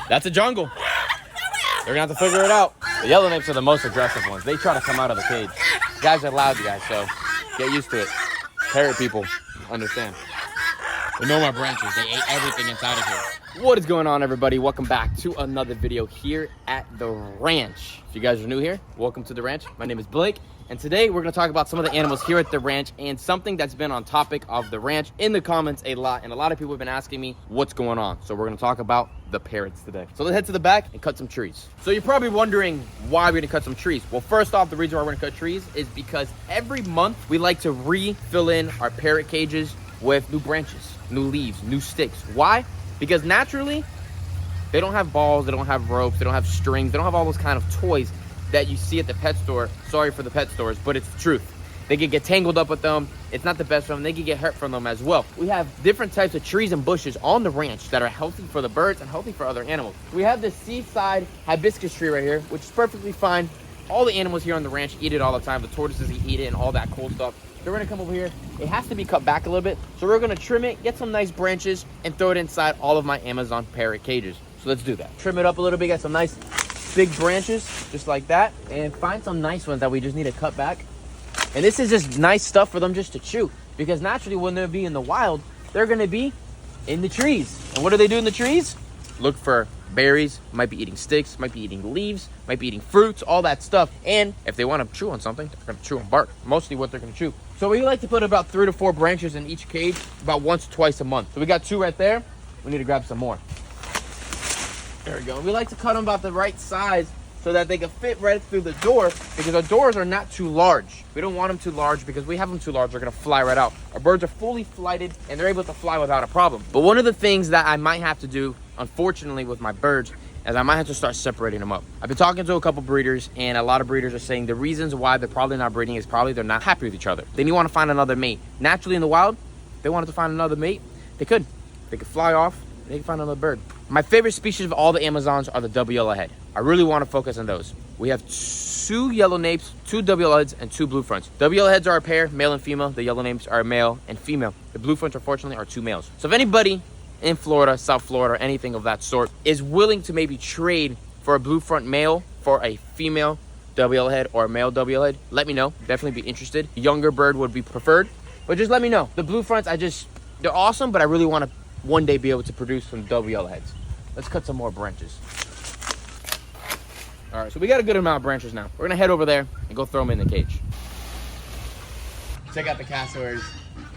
That's a jungle. They're gonna have to figure it out. The yellow napes are the most aggressive ones. They try to come out of the cage. Guys are loud, you guys, so get used to it. Parrot people understand. They know my branches. They ate everything inside of here. What is going on, everybody? Welcome back to another video here at the ranch. If you guys are new here, welcome to the ranch. My name is Blake, and today we're going to talk about some of the animals here at the ranch and something that's been on topic of the ranch in the comments a lot, and a lot of people have been asking me what's going on. So we're going to talk about the parrots today. So let's head to the back and cut some trees. So you're probably wondering why we're going to cut some trees. Well, first off, the reason why we're going to cut trees is because every month we like to refill in our parrot cages with new branches, new leaves, new sticks. Why? Because naturally, they don't have balls, they don't have ropes, they don't have strings, they don't have all those kind of toys that you see at the pet store. Sorry for the pet stores, but it's the truth. They can get tangled up with them. It's not the best for them. They can get hurt from them as well. We have different types of trees and bushes on the ranch that are healthy for the birds and healthy for other animals. We have this seaside hibiscus tree right here, which is perfectly fine. All the animals here on the ranch eat it all the time. The tortoises eat it and all that cool stuff. They're gonna come over here. It has to be cut back a little bit. So we're gonna trim it, get some nice branches, and throw it inside all of my Amazon parrot cages. So let's do that. Trim it up a little bit, get some nice big branches, just like that. And find some nice ones that we just need to cut back. And this is just nice stuff for them just to chew. Because naturally, when they're in the wild, they're gonna be in the trees. And what do they do in the trees? Look for berries, might be eating sticks, might be eating leaves, might be eating fruits, all that stuff. And if they want to chew on something, they're going to chew on bark, mostly what they're going to chew. So we like to put about 3 to 4 branches in each cage about once or twice a month. So we got 2 right there. We need to grab some more. There we go. We like to cut them about the right size so that they can fit right through the door, because our doors are not too large. We don't want them too large, because we have them too large, they're gonna fly right out. Our birds are fully flighted and they're able to fly without a problem. But one of the things that I might have to do, unfortunately, with my birds is I might have to start separating them up. I've been talking to a couple breeders, and a lot of breeders are saying the reasons why they're probably not breeding is probably they're not happy with each other. They want to find another mate. Naturally in the wild, if they wanted to find another mate, they could. They could fly off, and they can find another bird. My favorite species of all the Amazons are the double yellowhead. I really want to focus on those. We have 2 yellow napes, 2 double yellowheads, and 2 blue fronts. Double yellowheads are a pair, male and female. The yellow napes are a male and female. The blue fronts, unfortunately, are 2 males. So if anybody in Florida, South Florida, or anything of that sort is willing to maybe trade for a blue front male for a female double yellowhead or a male double yellowhead, let me know. Definitely be interested. Younger bird would be preferred, but just let me know. The blue fronts, they're awesome, but I really want to one day be able to produce some double yellowheads. Let's cut some more branches. All right, so we got a good amount of branches now. We're gonna head over there and go throw them in the cage. Check out the cassowaries.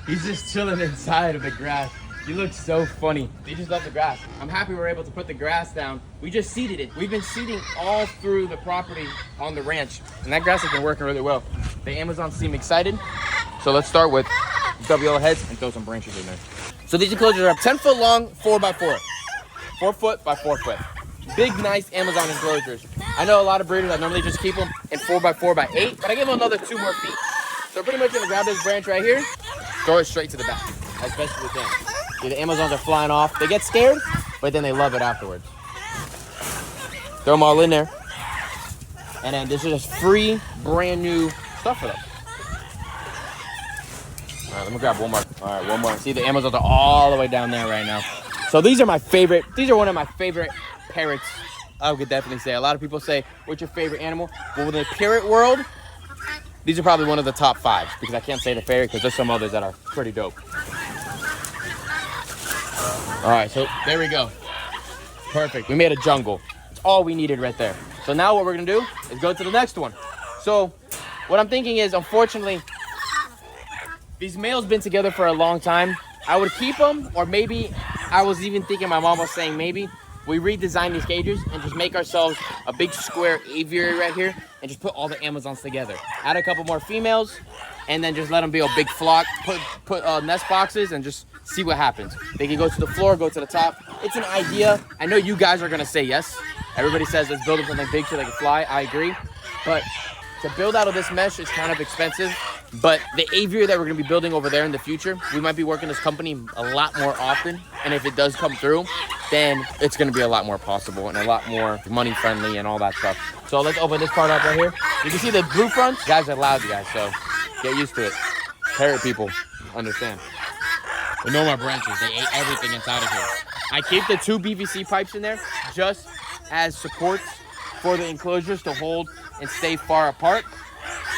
He's just chilling inside of the grass. He looks so funny. They just love the grass. I'm happy we're able to put the grass down. We just seeded it. We've been seeding all through the property on the ranch, and that grass has been working really well. The Amazons seem excited. So let's start with double yellowheads and throw some branches in there. So these enclosures are 10 foot long, 4x4. 4 foot by 4 foot. Big, nice Amazon enclosures. I know a lot of breeders, I normally just keep them in 4x4 by 8, but I give them another 2 more feet. So we're pretty much gonna grab this branch right here, throw it straight to the back, as best as we can. See, the Amazons are flying off. They get scared, but then they love it afterwards. Throw them all in there. And then this is just free, brand new stuff for them. All right, let me grab one more. All right, one more. See, the Amazons are all the way down there right now. So these are my favorite. These are one of my favorite parrots. I would definitely say. A lot of people say, what's your favorite animal? Well, within the parrot world, these are probably one of the top 5, because I can't say the favorite because there's some others that are pretty dope. All right, so there we go. Perfect. We made a jungle. It's all we needed right there. So now what we're going to do is go to the next one. So what I'm thinking is, unfortunately, these males been together for a long time. I would keep them, or maybe I was even thinking, my mom was saying maybe we redesign these cages and just make ourselves a big square aviary right here and just put all the Amazons together. Add a couple more females and then just let them be a big flock. Put nest boxes and just see what happens. They can go to the floor, go to the top. It's an idea. I know you guys are gonna say yes. Everybody says let's build them something big so they can fly. I agree. But to build out of this mesh is kind of expensive. But the aviary that we're going to be building over there in the future, we might be working this company a lot more often. And if it does come through, then it's going to be a lot more possible and a lot more money friendly and all that stuff. So let's open this part up right here. You can see the blue fronts. Guys are loud, you guys, so get used to it. Parrot people understand. They know my branches. They ate everything inside of here. I keep the 2 PVC pipes in there just as supports for the enclosures to hold and stay far apart.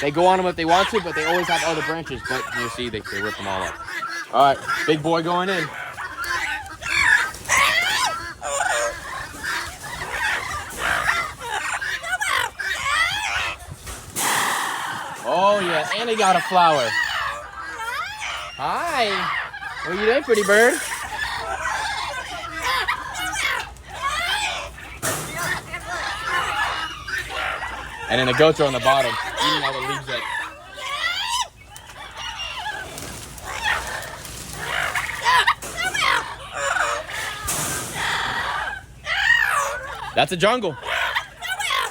They go on them if they want to, but they always have other branches. But you see, they rip them all up. All right, big boy going in. Oh yeah, and he got a flower. Hi, what are you doing, pretty bird? And then the goats are on the bottom, eating all the leaves up. That's a jungle.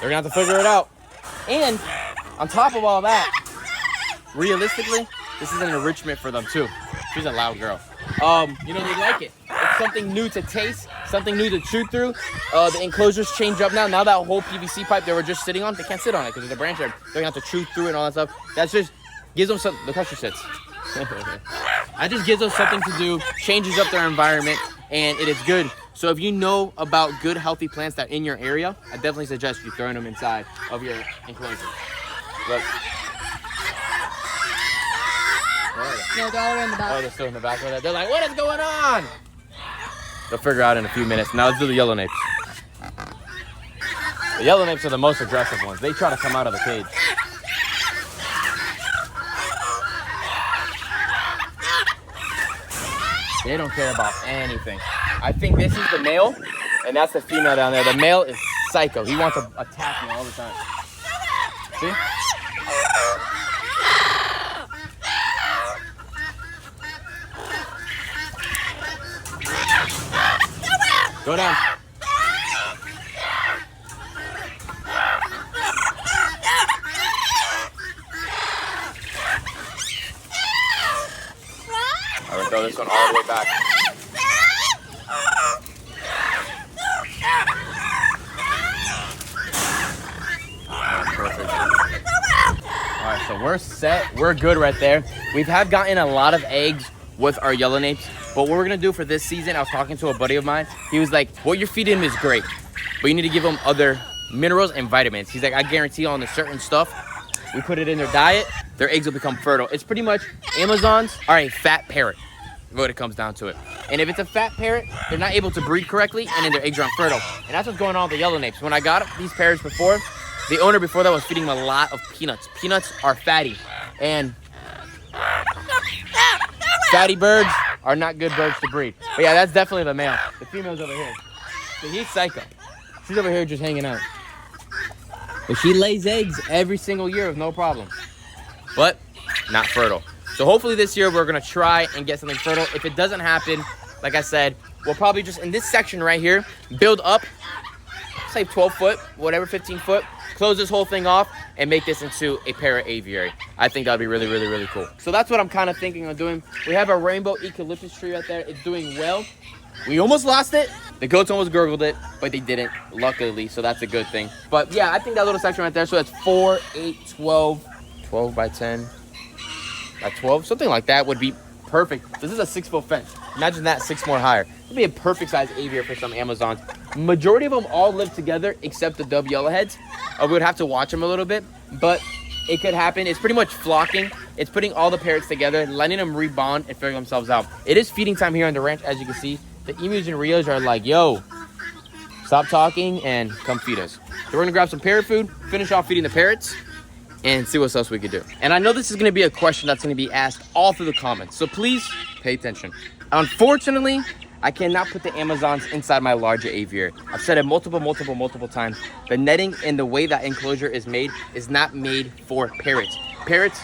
They're gonna have to figure it out. And on top of all that, realistically, this is an enrichment for them too. She's a loud girl. You know, they like it. It's something new to taste, something new to chew through. The enclosures change up now. Now that whole PVC pipe they were just sitting on, they can't sit on it because there's a branch there. They're gonna have to chew through it and all that stuff. That just gives them some, look how she sits. That just gives them something to do, changes up their environment, and it is good. So if you know about good, healthy plants that are in your area, I definitely suggest you throwing them inside of your enclosure. Look. No, they're all around the back. Oh, they're still in the back of that. They're like, what is going on? They'll figure out in a few minutes. Now let's do the yellow napes. The yellow napes are the most aggressive ones. They try to come out of the cage. They don't care about anything. I think this is the male, and that's the female down there. The male is psycho. He wants to attack me all the time. See? Go down. I'm gonna throw this one all the way back. Perfect. All right, so we're set. We're good right there. We have gotten a lot of eggs with our yellow napes, but what we're gonna do for this season, I was talking to a buddy of mine. He was like, what you're feeding him is great, but you need to give them other minerals and vitamins. He's like, I guarantee on the certain stuff, we put it in their diet, their eggs will become fertile. It's pretty much Amazons are a fat parrot, what it comes down to it. And if it's a fat parrot, they're not able to breed correctly, and then their eggs are unfertile. And that's what's going on with the yellow napes. When I got these parrots before, the owner before that was feeding them a lot of peanuts. Peanuts are fatty, and fatty birds are not good birds to breed. But yeah, that's definitely the male. The female's over here. So he's psycho. She's over here just hanging out. But she lays eggs every single year with no problem. But not fertile. So hopefully this year we're gonna try and get something fertile. If it doesn't happen, like I said, we'll probably just in this section right here, build up, say 12 foot, whatever, 15 foot, close this whole thing off and make this into a parrot aviary. I think that'd be really, really, really cool. So that's what I'm kind of thinking of doing. We have a rainbow eucalyptus tree right there. It's doing well. We almost lost it. The goats almost gurgled it, but they didn't, luckily, so that's a good thing. But yeah, I think that little section right there, so that's 4, 8, 12, 12 by 10, by 12, something like that would be perfect. This is a 6-foot fence. Imagine that 6 more higher. It'd be a perfect size aviary for some Amazons. Majority of them all live together except the dove yellowheads. We would have to watch them a little bit, but it could happen. It's pretty much flocking. It's putting all the parrots together, letting them rebond and figure themselves out. It is feeding time here on the ranch, as you can see. The emus and Rios are like, yo, stop talking and come feed us. So we're gonna grab some parrot food, finish off feeding the parrots, and see what else we could do. And I know this is gonna be a question that's gonna be asked all through the comments, so please pay attention. Unfortunately, I cannot put the Amazons inside my larger aviary. I've said it multiple times. The netting and the way that enclosure is made is not made for parrots. Parrots,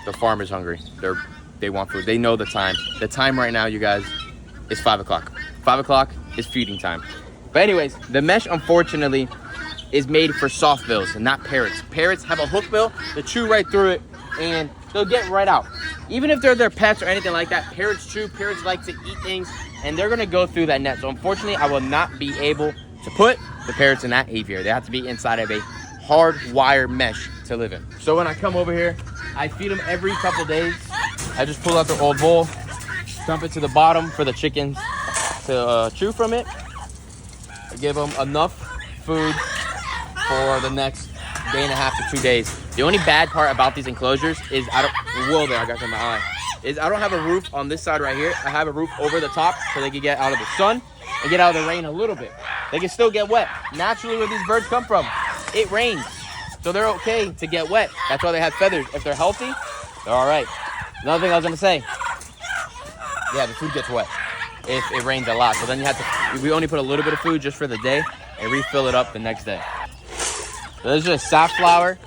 the farm is hungry. They want food. They know the time. The time right now, you guys, is 5 o'clock. 5 o'clock is feeding time. But anyways, the mesh, unfortunately, is made for soft bills and not parrots. Parrots have a hook bill, they chew right through it, and they'll get right out. Even if they're their pets or anything like that, parrots chew, parrots like to eat things, and they're gonna go through that net. So unfortunately, I will not be able to put the parrots in that aviary. They have to be inside of a hard wire mesh to live in. So when I come over here, I feed them every couple days. I just pull out their old bowl, dump it to the bottom for the chickens to chew from it. I give them enough food for the next day and a half to 2 days. The only bad part about these enclosures is I got in my eye. Is I don't have a roof on this side right here. I have a roof over the top so they can get out of the sun and get out of the rain a little bit. They can still get wet. Naturally, where these birds come from, it rains. So they're okay to get wet. That's why they have feathers. If they're healthy, they're all right. Another thing I was gonna say, yeah, the food gets wet if it rains a lot. So then you have to, we only put a little bit of food just for the day and refill it up the next day. So this is just safflower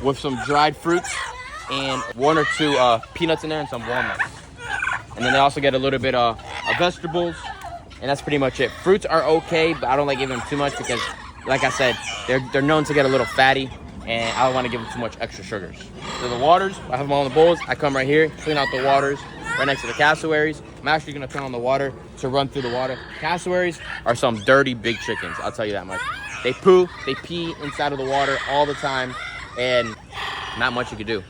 with some dried fruits and 1 or 2 peanuts in there and some walnuts. And then they also get a little bit of vegetables, and that's pretty much it. Fruits are okay, but I don't like giving them too much because, like I said, they're known to get a little fatty, and I don't want to give them too much extra sugars. So the waters, I have them all in the bowls. I come right here, clean out the waters right next to the cassowaries. I'm actually going to turn on the water to run through the water. Cassowaries are some dirty big chickens, I'll tell you that much. They poo, they pee inside of the water all the time, and not much you can do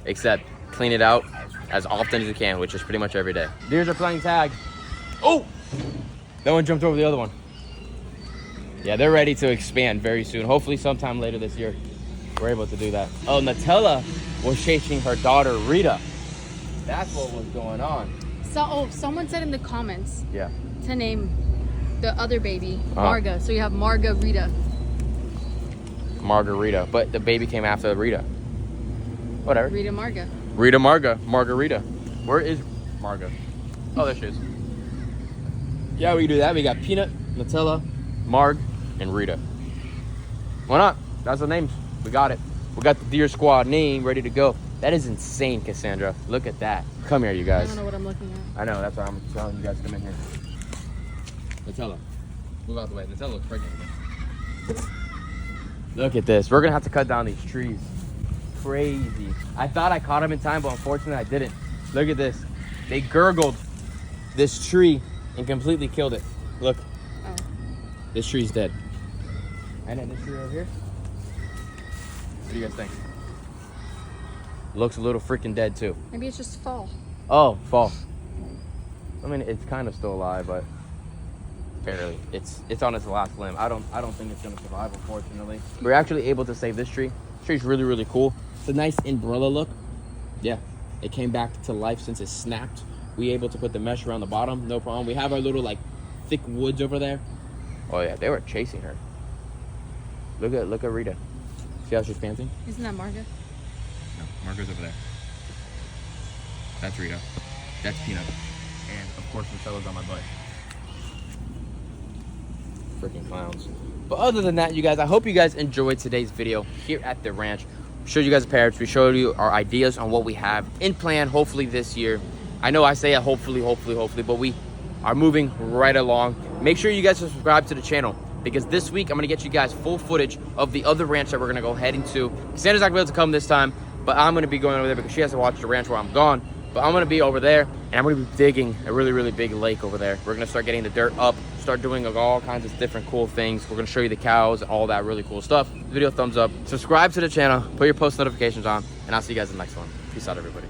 except clean it out as often as you can, which is pretty much every day. Deers are playing tag. Oh! That one jumped over the other one. Yeah, they're ready to expand very soon. Hopefully sometime later this year, we're able to do that. Oh, Nutella was chasing her daughter, Rita. That's what was going on. So, someone said in the comments to name the other baby Marga. So you have Margarita. Margarita. But the baby came after Rita. Whatever. Rita Marga. Rita Marga. Margarita. Where is Marga? Oh, there she is. Yeah, we can do that. We got Peanut, Nutella, Marg, and Rita. Why not? That's the names. We got it. We got the Deer Squad name ready to go. That is insane, Cassandra. Look at that. Come here, you guys. I don't know what I'm looking at. I know. That's why I'm telling you guys to come in here. Nutella. Move out the way. Nutella looks pregnant again. Look at this. We're going to have to cut down these trees. Crazy. I thought I caught them in time, but unfortunately I didn't. Look at this. They gurgled this tree and completely killed it. Look. Oh. This tree's dead. And then this tree over here. What do you guys think? Looks a little freaking dead too. Maybe it's just fall. Oh, fall. I mean, it's kind of still alive, but barely. It's on its last limb. I don't think it's gonna survive, unfortunately. We're actually able to save this tree. This tree's really, really cool. It's a nice umbrella look. Yeah, it came back to life since it snapped. We able to put the mesh around the bottom, no problem. We have our little like thick woods over there. Oh yeah, they were chasing her. Look at Rita. See how she's panting? Isn't that Marga? No, Marga's over there. That's Rita. That's Peanut. And of course Nutella's on my butt. Freaking clowns. But other than that, you guys, I hope you guys enjoyed today's video here at the ranch. We showed you guys the parrots. We showed you our ideas on what we have in plan, hopefully this year. I know I say it hopefully, but we are moving right along. Make sure you guys subscribe to the channel because this week I'm going to get you guys full footage of the other ranch that we're going to go head into. Cassandra's not going to be able to come this time, but I'm going to be going over there because she has to watch the ranch while I'm gone. But I'm going to be over there, and I'm going to be digging a really, really big lake over there. We're going to start getting the dirt up, start doing all kinds of different cool things. We're going to show you the cows, all that really cool stuff. Video thumbs up, subscribe to the channel, put your post notifications on, and I'll see you guys in the next one. Peace out, everybody.